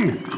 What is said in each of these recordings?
Team.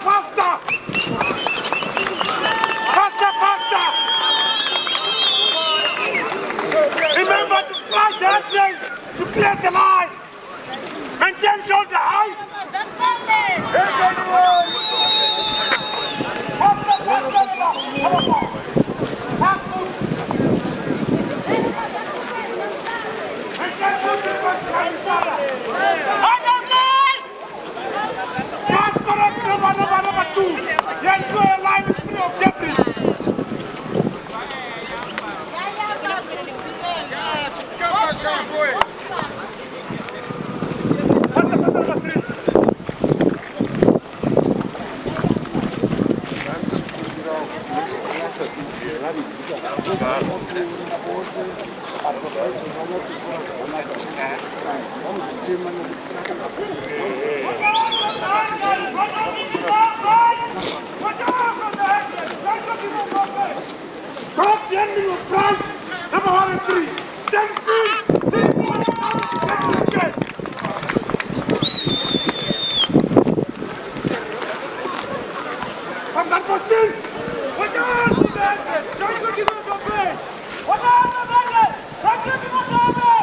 Faster! dancing to clear the line. Maintain shoulder high. That's correct, number 2. You ensure a line is free of debris. Cross the ending of front, number 1 and 3. Stand still. From that position.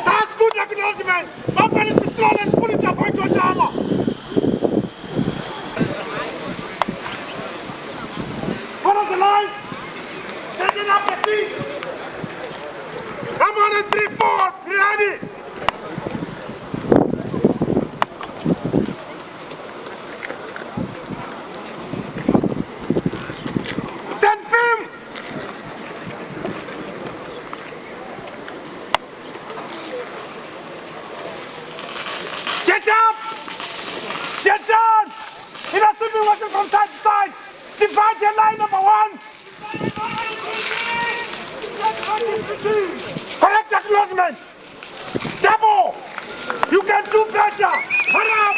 That's good acknowledgement. Open it to soul and pull it up into a drama. Follow the line. Taking up the feet. Come on and 3, 4. Ready. Stand firm. Get up. Get down. It has to be working from side to side. Divide your line, number 1. Correct acknowledgement. Double. You can do better. Hurry up.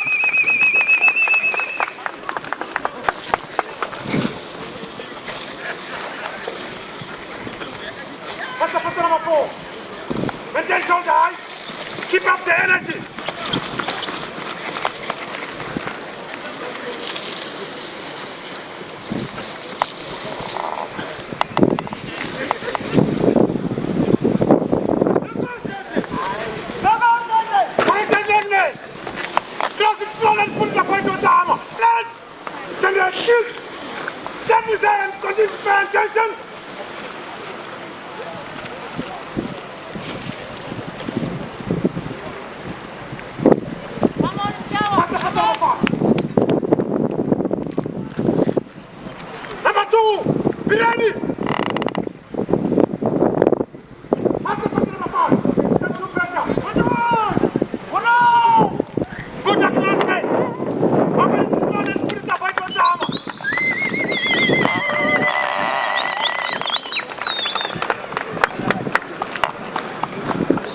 What's the first number 4? Maintain shoulder high. Keep up the energy. Close it slow and put the point on the armor. Let! Then you shoot! Stand with them! Continue to pay attention! Come on, Jawa! Number 2! Be ready! Good acknowledgement! Open it slow and put the point on the armor.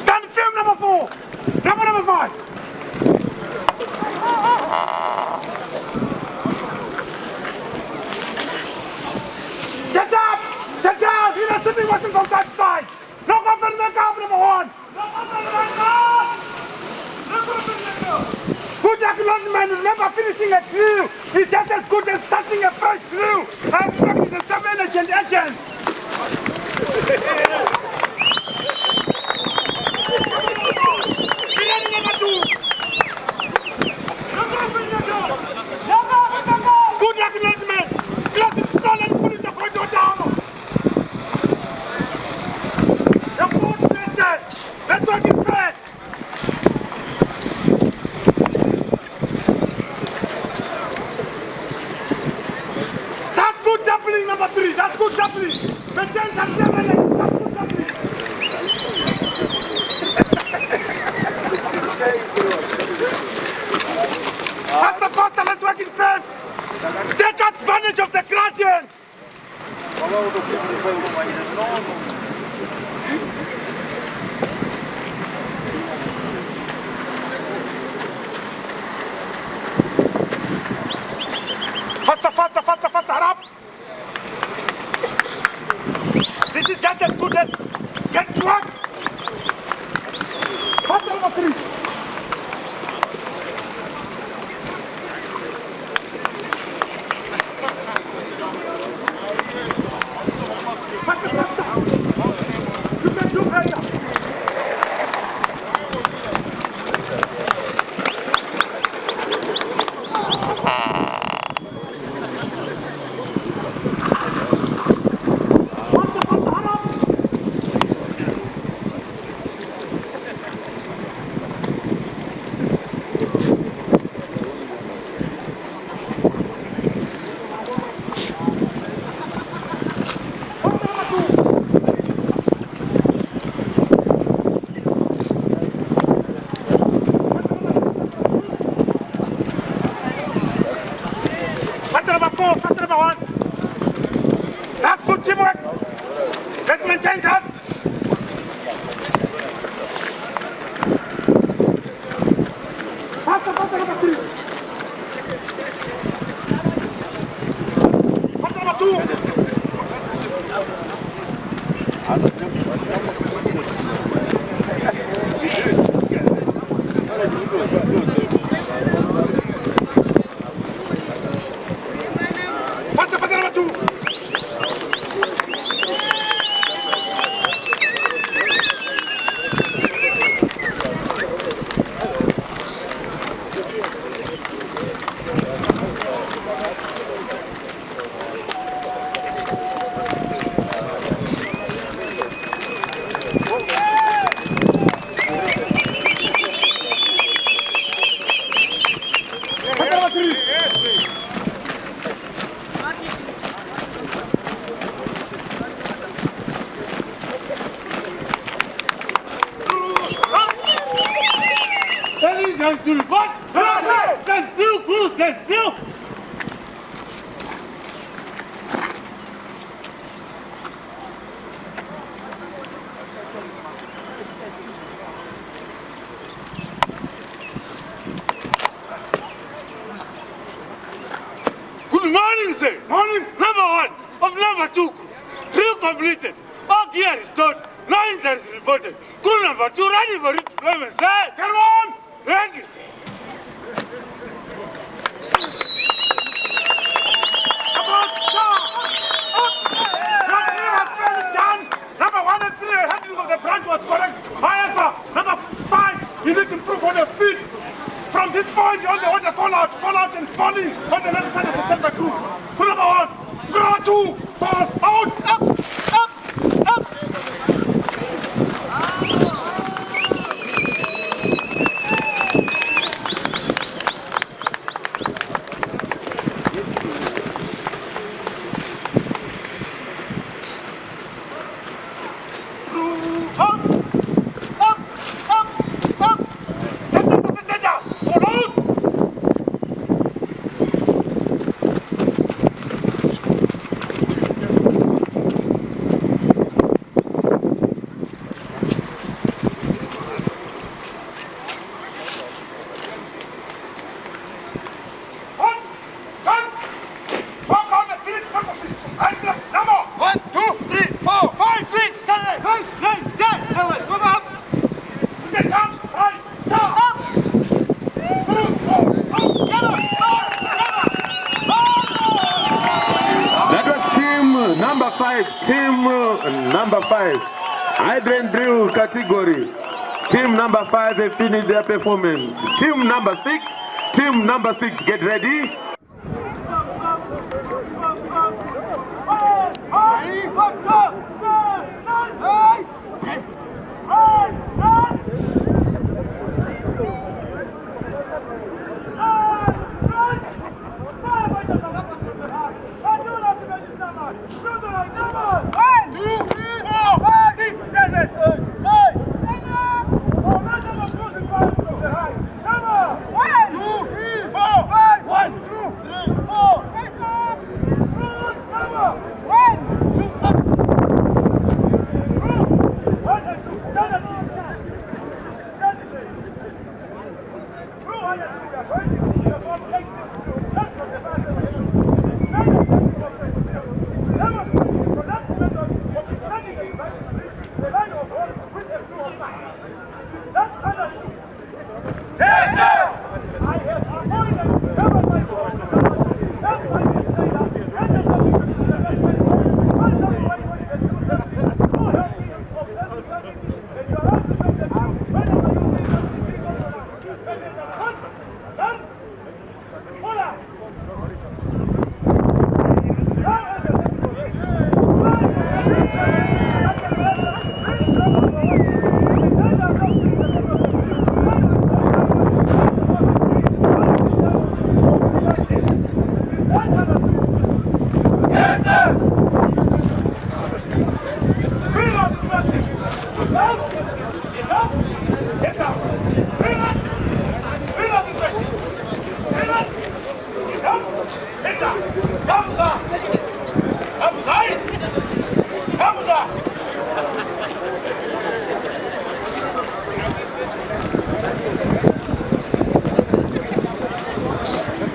Stand firm, number 4. Number 5. Get up! Get down! He has to be watching from side to side. No cover, no cover, number 1. No cover, no cover! No cover, no cover! Good acknowledgement. Remember finishing a drill is just as good as starting a fresh drill. And practice the same energy and agents. Be ready, number 2. Good acknowledgement. Close it slow and put it up into the armor. The fourth mission. Let's work it fast. That's good jumping, number 3. That's good jumping. Maintain that level. That's good jumping. Faster, faster. Let's work in pace. Take advantage of the gradient. Faster, faster, faster, faster. Hurry up. This is just as good as get drunk. Faster, number 3. Faster, faster. You can do better. Good morning, sir. Morning. Number 1 of number 2. 3 completed. All gear is stored. No injuries reported. Crew number 2 ready for redeployment, sir. Come on. Thank you, sir. Number 1 and 3, handling of the branch was correct. However, number 5, you need to improve on your feet. From this point, you only hold the fall out and falling on the left side of the center group. Crew number 1, crew number 2, fall out, up, up, up. Team number 5, Hydrogen Drill category. Team number 5 have finished their performance. Team number 6, get ready.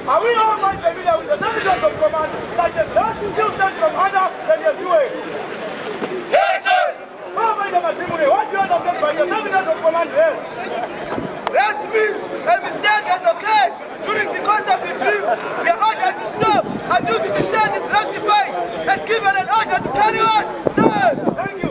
Are we all going to be there with the Sergeant of Command that the last skills that from Hannah, then you're doing? Yes, sir! Rest means a mistake is okay. During the course of the drill, we are ordered to stop until the mistake is rectified and given an order to carry on. Sir! Thank you.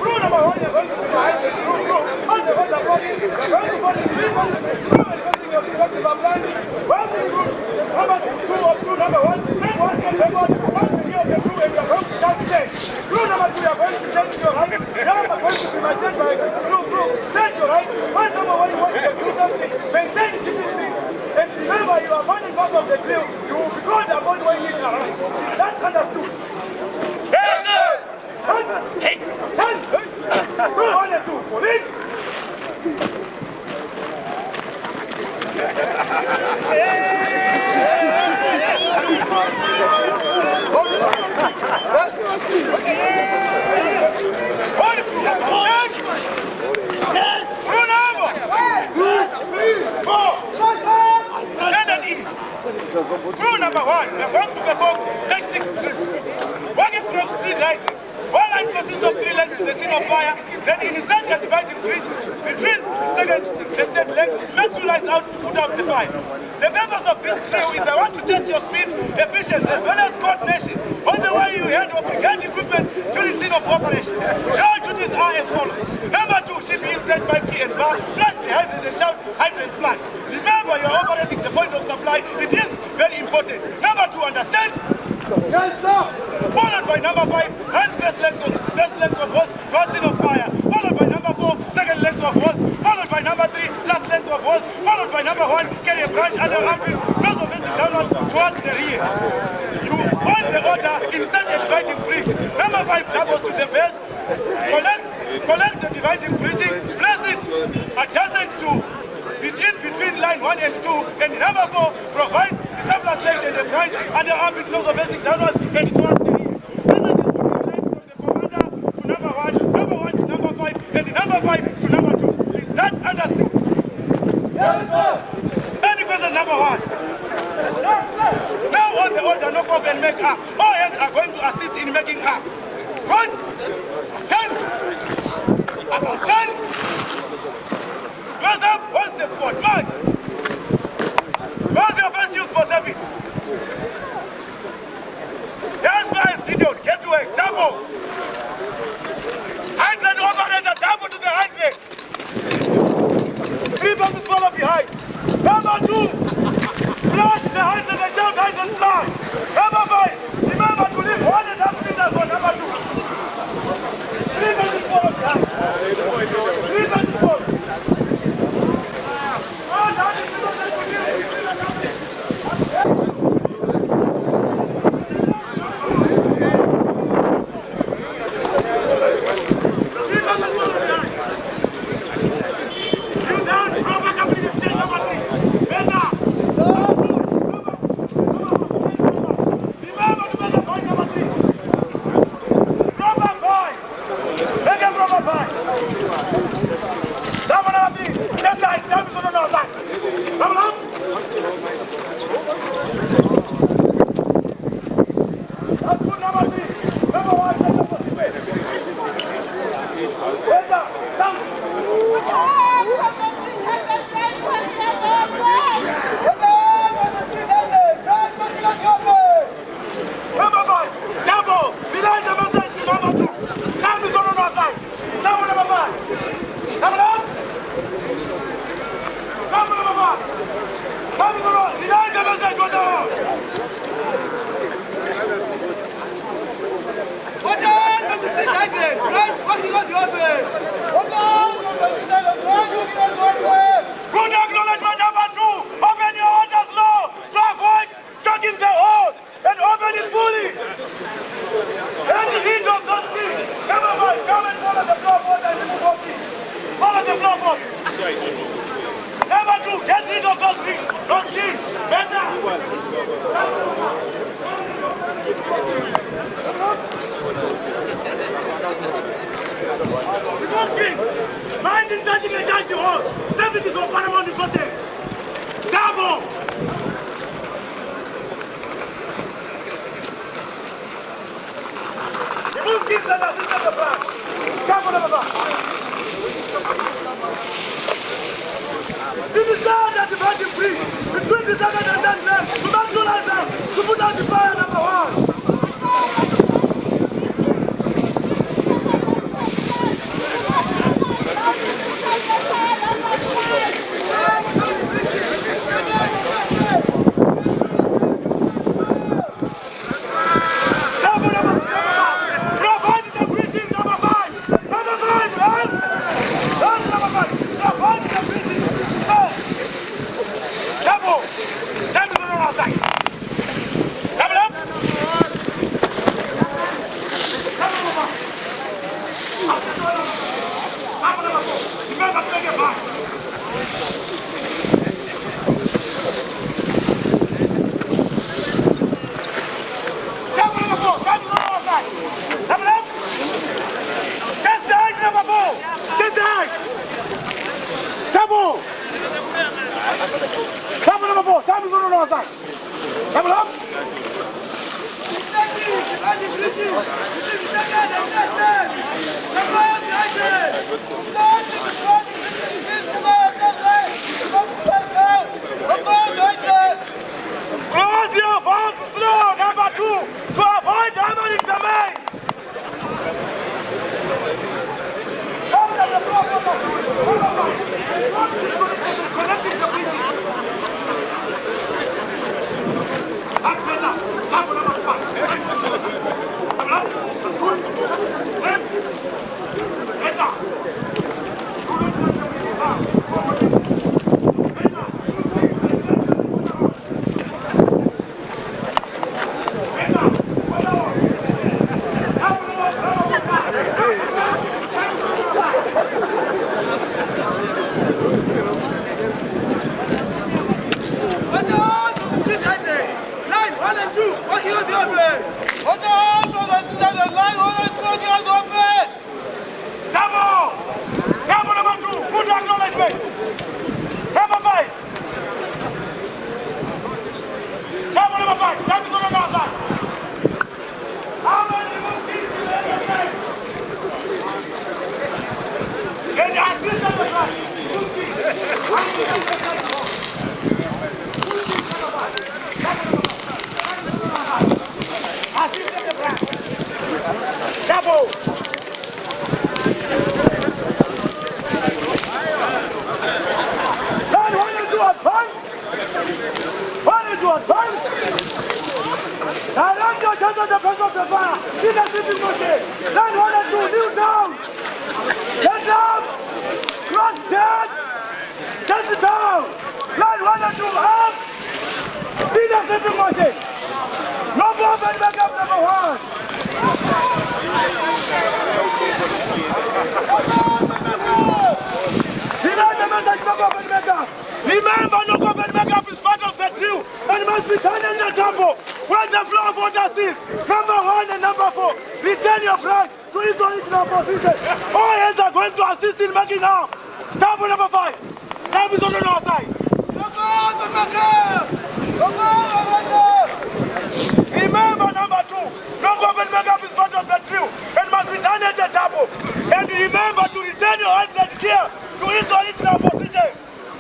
Rule number 1 is going to be behind the rule. On the other body, we are going to follow the rule and everything of the collective applying. One the rule, number 2 of rule number 1, then one step backward, one the of the rule, and we are going to start today. Rule number 2, you are going to take to your right. Now I'm going to be myself by rule. Take your right. One number 1, you want to do something. Maintain discipline. And remember, you are running part of the drill. You will be called upon when you are right. Is that understood? Yes, sir! Hey! Stand! 1 and 2, police! Rule number 1, we are going to perform next 6 drills. Working from street right. One line consists of 3 lengths to the scene of fire, then insert a dividing bridge between the second and third leg to make 2 lines out to put out the fire. The purpose of this drill is I want to test your speed, efficiency, as well as coordination on the way you handle brigade equipment during scene of operation. Your duties are as follows. Number 2, should be inside by key and bar, flash the hydrant and shout hydrant flash. Remember, you are operating the point of supply. It is very important. Number 2, understand? Yes, sir. Followed by number 5, hand first length of hose, to scene of fire. Followed by number 4, second length of hose. Followed by number 3, last length of hose. Followed by number 1, carry a branch under armpit, nose of facing downwards towards the rear. You on the order, insert a dividing bridge. Number 5 doubles to the base. Collect the dividing bridging, place it adjacent to between line 1 and 2, and number 4, provide the surplus leg and the branch under armpit, nose of facing downwards and towards the rear. Message is to be relayed from the commander to number 1 to number 5, and number 5 to number 2. Is that understood? Yes, sir. Any question number 1? Now on the order, knock off and make up. All hands are going to assist in making up. Squad, 10, about 10. Close up, 1 step forward, march. What's your first use for service? That's why it's detailed. Get to work, double. Hydrant operator, double to the hydrant. 3 buses follow behind. Number 2, flash the hydrant and shout hydrant flash. Number 5, remember to leave 1.5 meters for number 2. 3 buses follow behind. 3 buses follow. Good acknowledgement number 2. Open your orders low to avoid choking the hose and open it fully. And the heat of those things. Number 5, come and follow the floor force and remove those things. Follow the floor force. Number 2, get rid of those things. Those things. Better. Mind in touching the charge to hold. Services for paramount importance. Double. Remove things that assist the plan. This is not a dividing breach between the second and third leg. To neutralize them, to put down the fire number one. Close your valve slow, number 2, to avoid hammering the main. Connecting the bridge. That's better. That's number 5. Come on. Good. Better. Remember, no government makeup is part of the two and must be done in the temple. Where the flow of water is, number 1 and number 4. Retain your flag to its original position. All hands are going to assist in making now. Temple number 5. Time is on our side. Remember, number 2. No government makeup is part of the two and must be done at the temple. And remember to retain your hands and gear to its original position.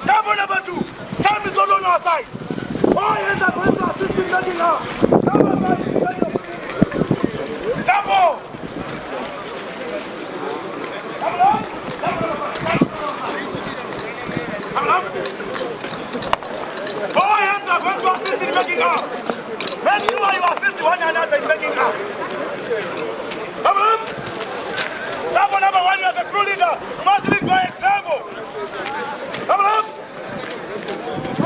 Double number 2. Time is not on our side. All hands are going to assist in making now. Number 5 is double. Double up. Double up. All hands are going to assist in making now. Make sure you assist one another in making now. Double up. Double number 1, you are the crew leader. You must lead by example. Double up.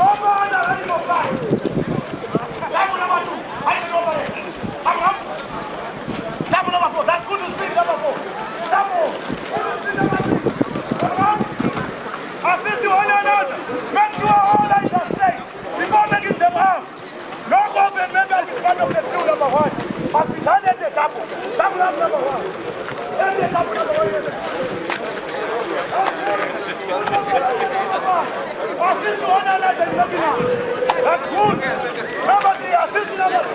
Over and ready for fly. Double number 2. I can over it. Double up. Double number 4. That's good to speed number 4. Double. Good to speed number 3. Double up. Assist you one another. Make sure all lines are straight before making them up. No government member is part of the crew number 1. Must be done at the double. Double up number 1. Then the double number 1. Assist one another in making up. That's good. Number 3, assist number 2.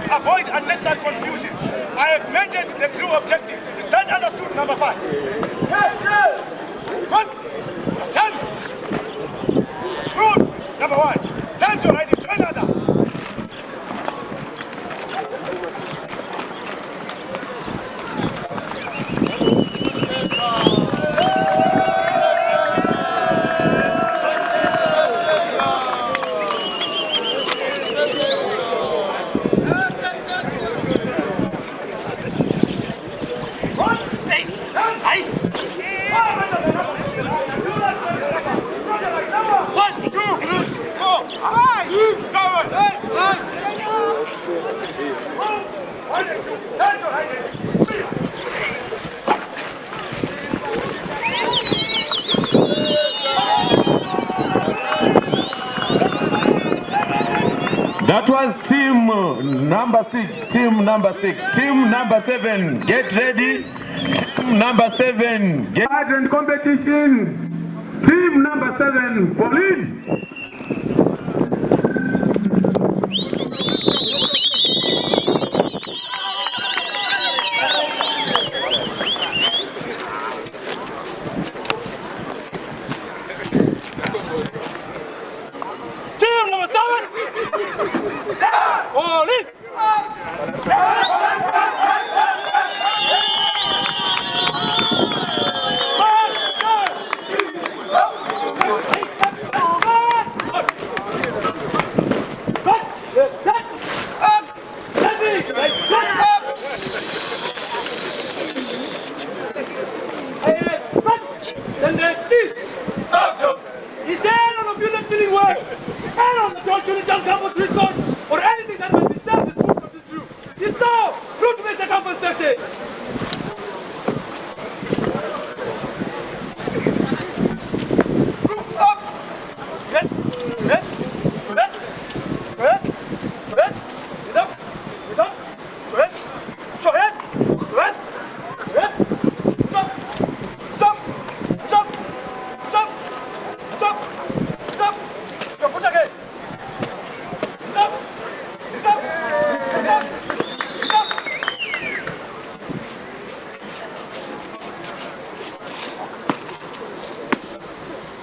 Avoid unnecessary confusion. I have mentioned the true objective. Is that understood, number 5? Yes, sir. Good. Stand. Good. Number 1. Turn to right, join other. That was team number 6, team number 6, team number 7, get ready. Team number 7, get ready. Competition. Team number 7, fall in. Team number 7. All in! Is there any of you not feeling well? Any of the doctors don't come with resource or anything that might disturb the truth of the truth? If so, route to the campus station. Group up. Get. Sit up. Sit up. Show head.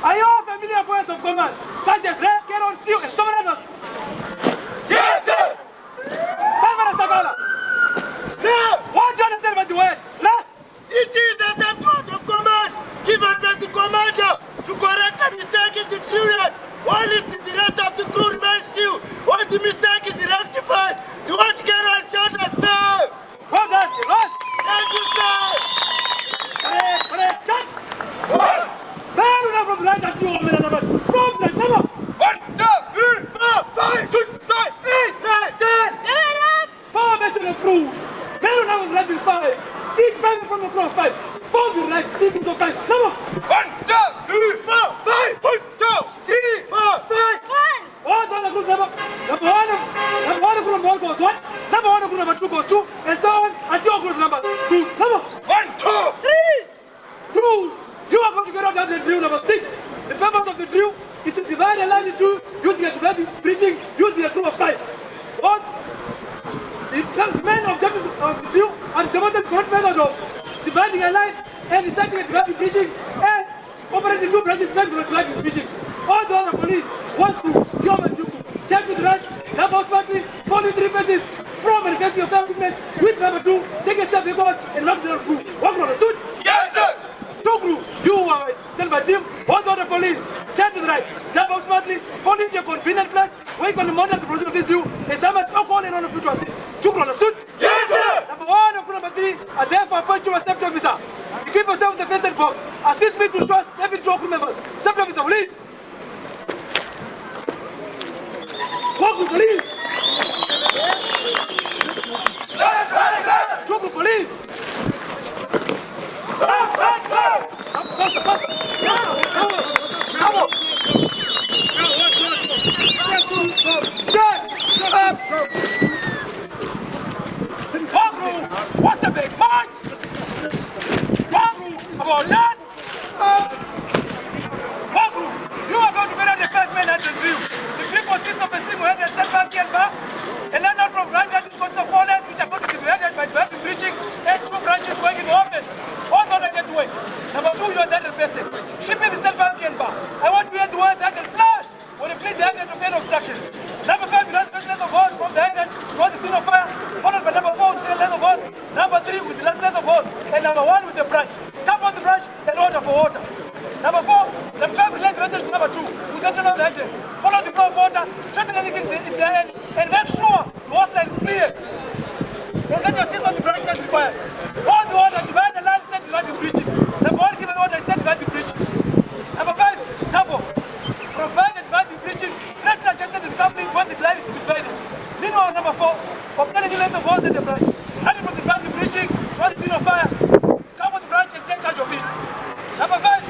Are you all familiar with words of command, such as let's get on you and someone others? Yes, sir! Simon Sagala! Sir! What do you understand about the word? Last! It is the same word of command given by the commander to correct the children, while the rest of the crew remains still. Once the mistake is rectified, you want to get on shot and serve. Well done, right? Thank you, sir. Cut! Man, number blind that you are, number. From the number. 1, 2, 3, 4, 5, 6, 7, 8, 9, 10. Four measures of rules. Man, I was writing 5. Each man from the floor 5. Four the right, speaking of 5. Number. 1, 2, 3, 4, 5. 1, 2, 3, 4, 5. One on the group number. Number one group number 1 goes 1. Number 1 group number 2 goes 2. And so on until group number 2. Number. 1, 2, 3. Rules. You are going to get out of the drill number 6. The purpose of the drill is to divide a line into using a dividing breathing using a group of 5. One. The main objective of the drill are demonstrated correct method of dividing a line and deciding a dividing breathing and operating 2 branches meant for dividing breathing. All the other police, 1 group, you have a 2 group. Check to the right, double smartly, 43 paces from manifesting your self-movement with number 2, take a step backwards and walk to the group. Walk on the stood. Yes, sir. 2 group, you are sent by team, 1 other police, check to the right, double smartly, fall into your convenient place, wait on the moment to proceed with you, and summon alcohol and on the future assist. 2 group understood? Yes, sir. Number 1 and number 3 are there for appoint you as safety officer. Equip yourself with the first aid box. Assist me to trust every 2 crew members. Safety officer will lead. Walk with police. Walk with police. What's the big march? About that? You are going to get out the 5 men at the drill. The drill consists of a single headed step back and back, a line out from right hand which consists of 4 lines which are going to be headed by the bridging and 2 branches working open. All the other get to work. Number 2, you are that person. Shipping the step back and back. I want to hear the words that can flash when you clean the head to end obstruction. Number 5, you have the first length of hose from the head towards the scene of fire, followed by number 4 with the length of hose, number 3 with the last length of hose, and number 1 with the branch. Tap on the branch and order for water. Number 4, number 5 relate the message to number 2 with the turn of the engine. Follow the flow of water, straighten anything if they are in, and make sure the hose line is clear. And then you assist on the branch as required. All the order, divide the line, set divide the bridging. Number 1, give an order, set divide the bridging. Number 5, double. Provide and divide the bridging. Let's adjust to the company when the line is to be divided. Meanwhile, number 4, obtain a new length of hose in the branch. Hand it from the divide the bridging towards the scene of fire. Come on the branch and take charge of it. Number 5,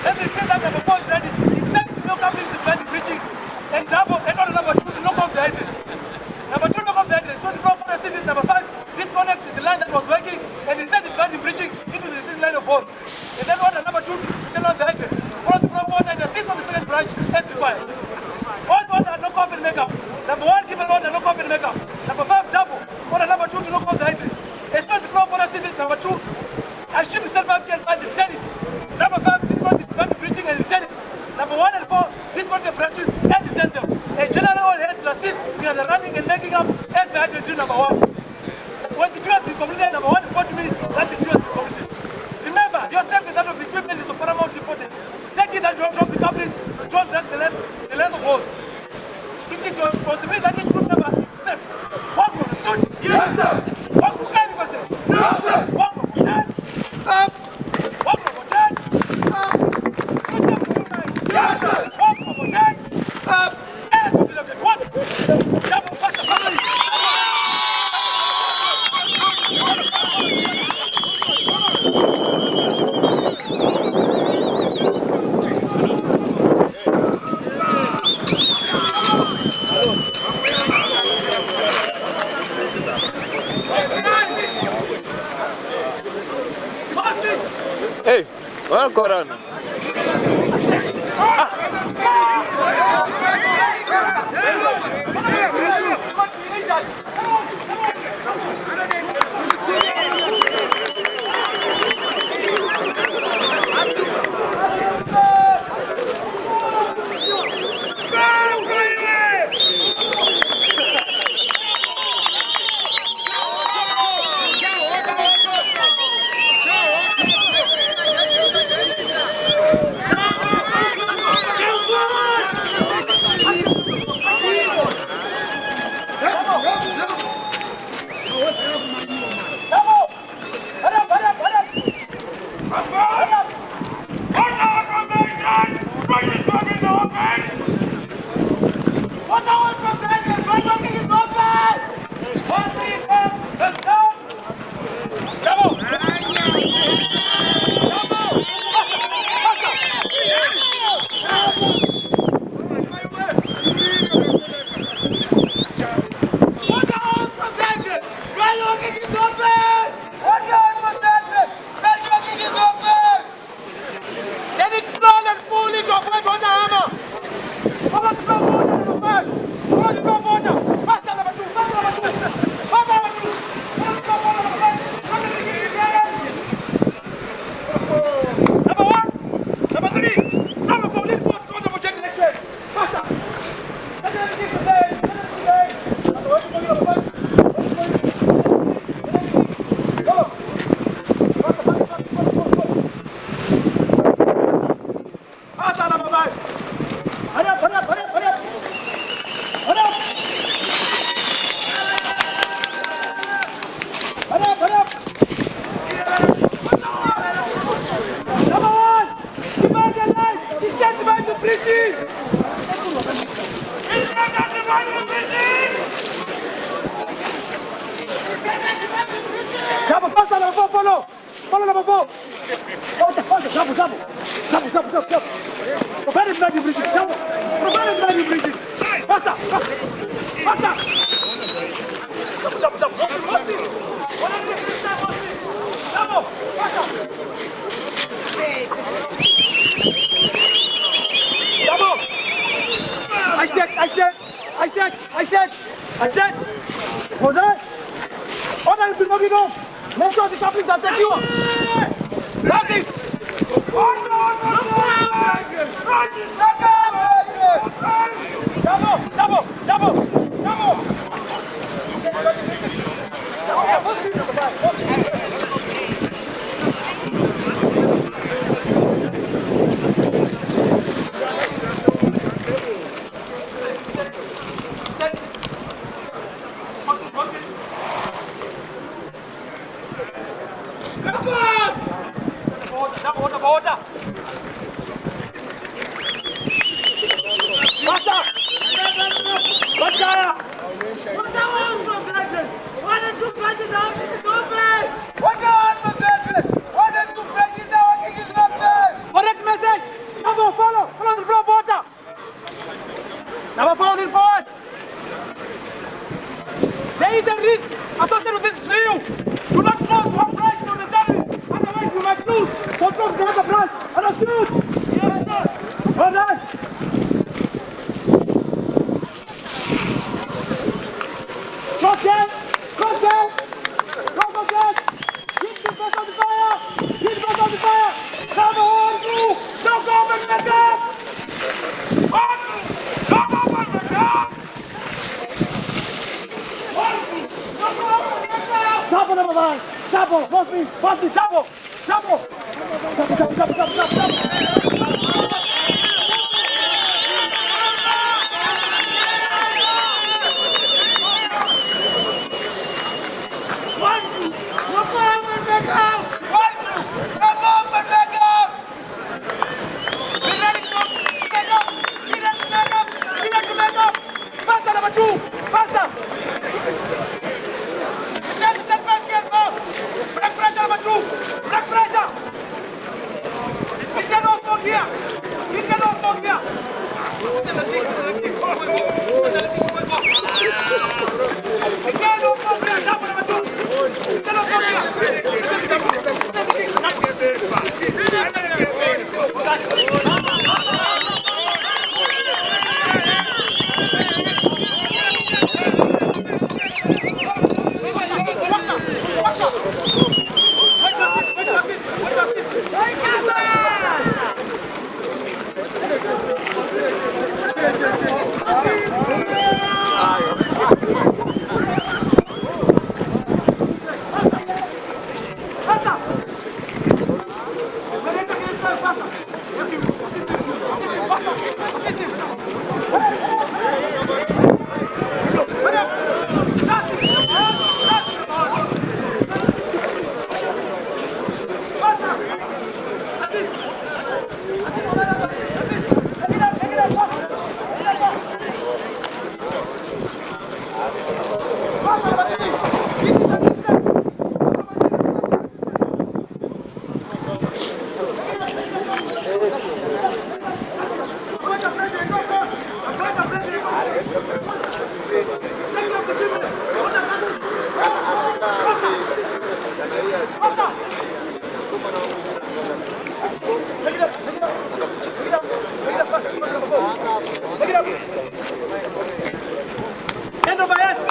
then they say that number 4 is ready. Instead, the new company to divide the bridging and double, and order number 2 to knock off the hydrant. Number 2, knock off the hydrant. So the proper assist is number 5, disconnect the line that was working and instead divide the bridging into the system line of hose. And then order number 2 to turn on the hydrant. Follow the proper order and assist on the second branch as required. All the order, knock off and make up. Number 1, give an order, knock off and make up. Number 5, double. Order number 2 to knock off the hydrant. Install the proper assist is number 2. I ship the step back and return it. Number 5, disconnect the bridging and return it. Number 1 and 4, disconnect the branches and return them. A general head to assist in the running and making up as the hydrant drill number 1. When the drill has been completed, number 1 report to me that the drill has been completed. Remember, your safety that of the equipment is of paramount importance. Take it and drop the couplings to don't break the length of hose. It is your responsibility that each group member is safe. Walk from the stood. Yes, sir. Walk from any person. No, sir. Walk from Botan. Up. Walk from Botan. Up. Two steps from the line. Yes, sir. Walk from Botan. Up. As we look at one. Double faster family. Hey, what's going on? Follow number 4. Double. Prepare him like you breathe. Double. Prepare him like you breathe. Faster. Double. I said. Hold on. Order him to knock it off. Make sure the couplings are secure. That's it. Double. Order. Faster. Bachaya. Correct message. Number follow the flow of water. Number follow forward. There is a risk associated with this drill. Do not cross one branch to the tunnel. Otherwise you might lose control of the other branch. Understood? Yes, sir. Well done. Cross them. Hit the first of the fire. Come on, move. Don't go back, let go. Double number 1. Double. Both me. Double. Faster, number 2. Faster. Black pressure, number 2. Black pressure. He cannot smoke here. Double number 2. He cannot smoke Hand over head.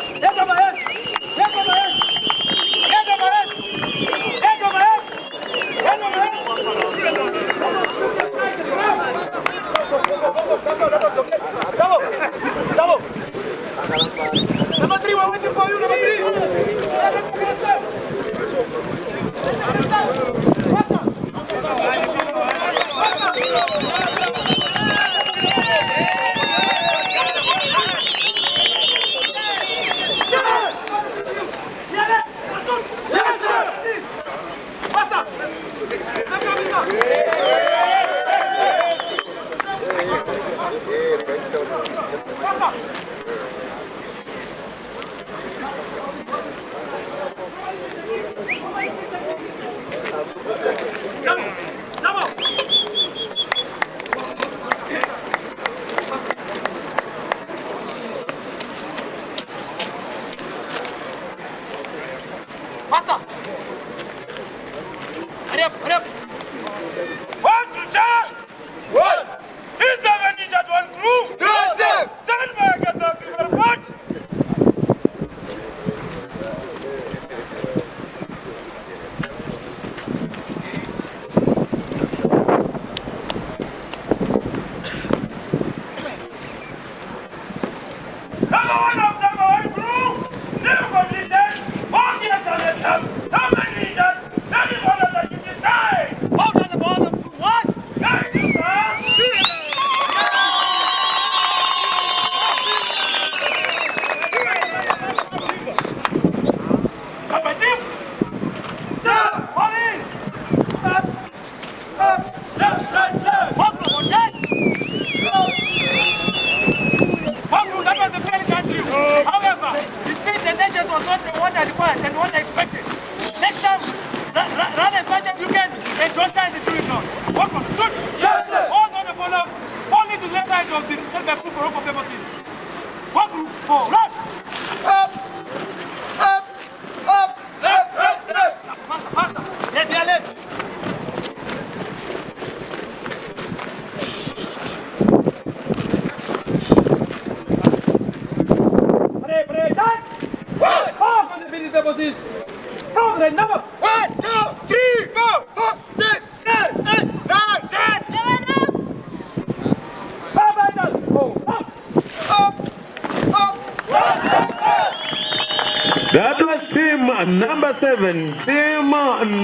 number 7. Team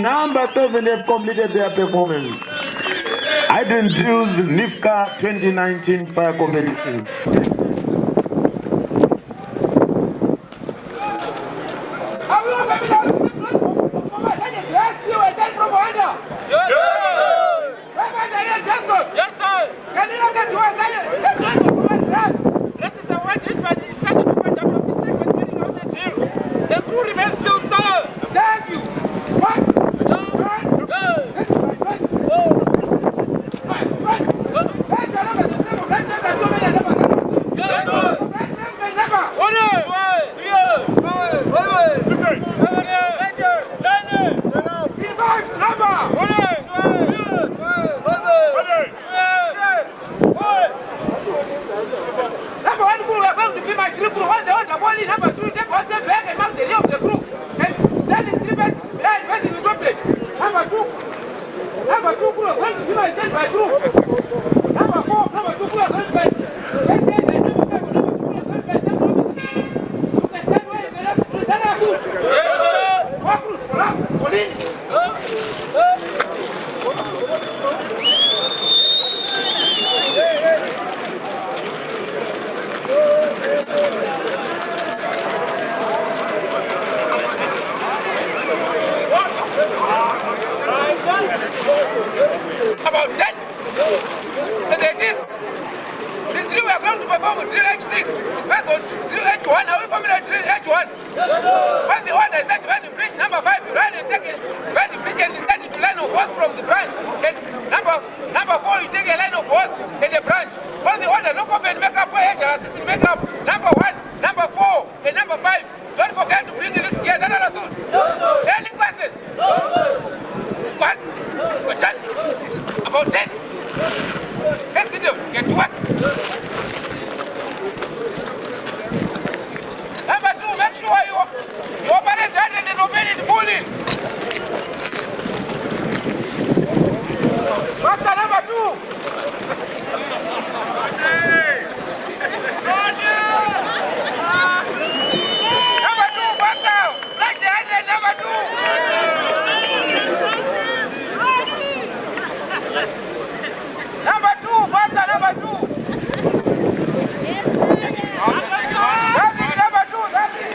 number 7 have completed their performance. I introduce NIFCA 2019 fire competitions. Yes, sir. This is the one dispatch is started to point out a mistake when carrying out a drill. The crew remains still, sir. Thank you. What? This is my question. About 10. And it is. The drill we are going to perform with drill H6 is based on drill H1. Are we familiar with drill H1? When the order is that when the bridge number 5, you run and take it. When the bridge and insert into line of force from the branch. And number 4, you take a line of force in the branch. When the order, look off and make up H and assist make up number 1, number 4, and number 5. Don't forget to bring this gear. That understood? Any question? Squad? About 10. Let's sit down. Get to work. Number 2, make sure you operate that and obey it fully. Master number 2. Number 2, master. Like the hand number 2. Number 2, master number 2. That's it, number 2, that's it.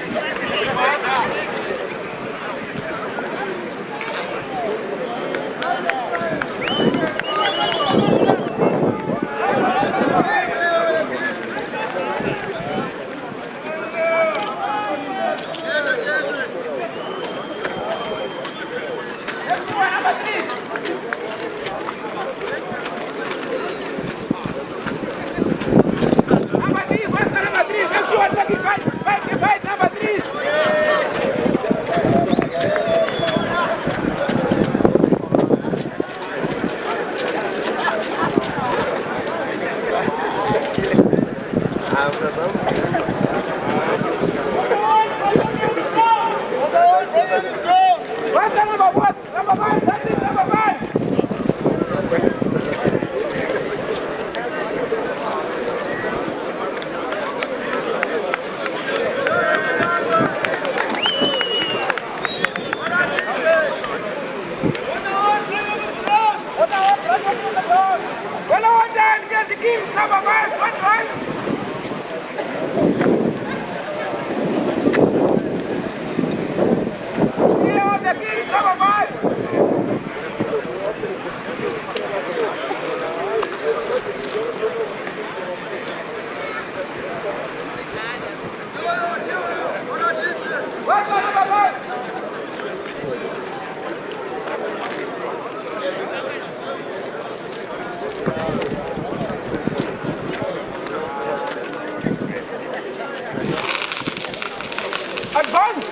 Advance!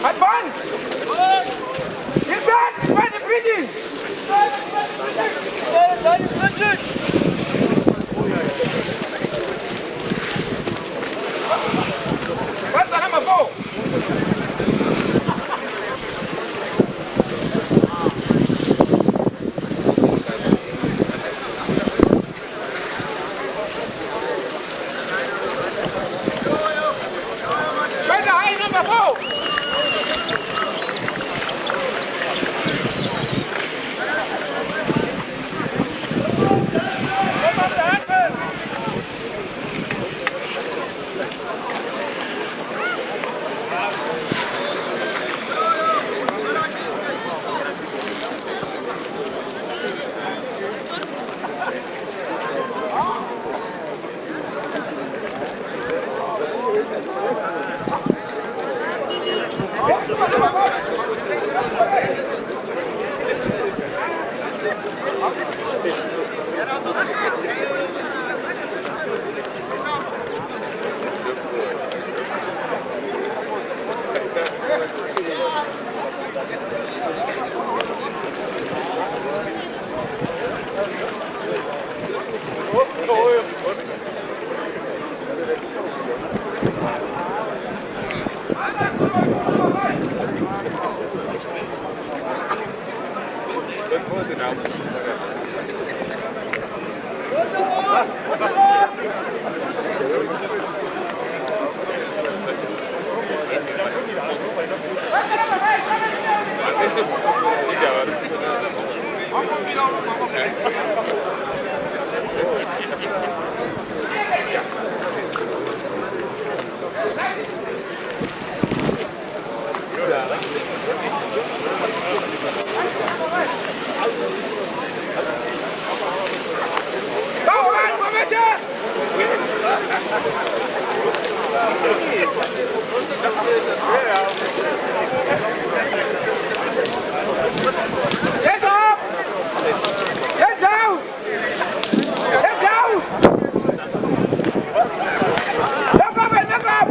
Advance! Inside! Inside the bridges! Inside the bridges! What's the number 4? Number 4! Get up! Get down! Get down! Look up and look up!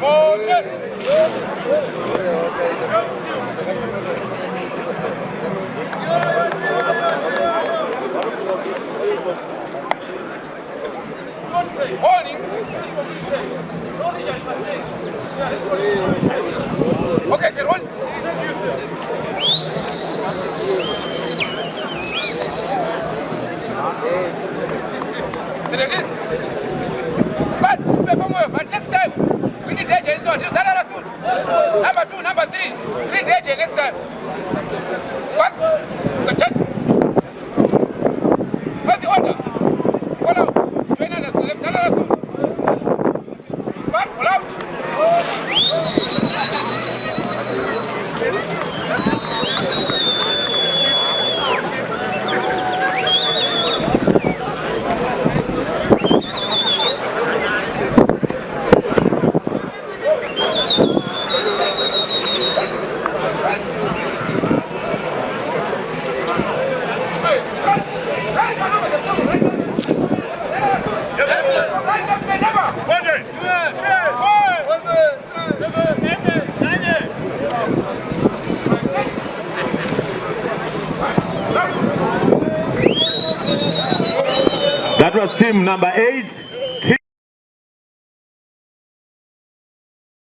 Warning. Okay, get on. There it is. But next time, we need AJ. Number 2, number 3. We need AJ next time. Squad, the 10. What's the order? Pull out. Join us. Another 2. Squad, pull out. That was team number 8.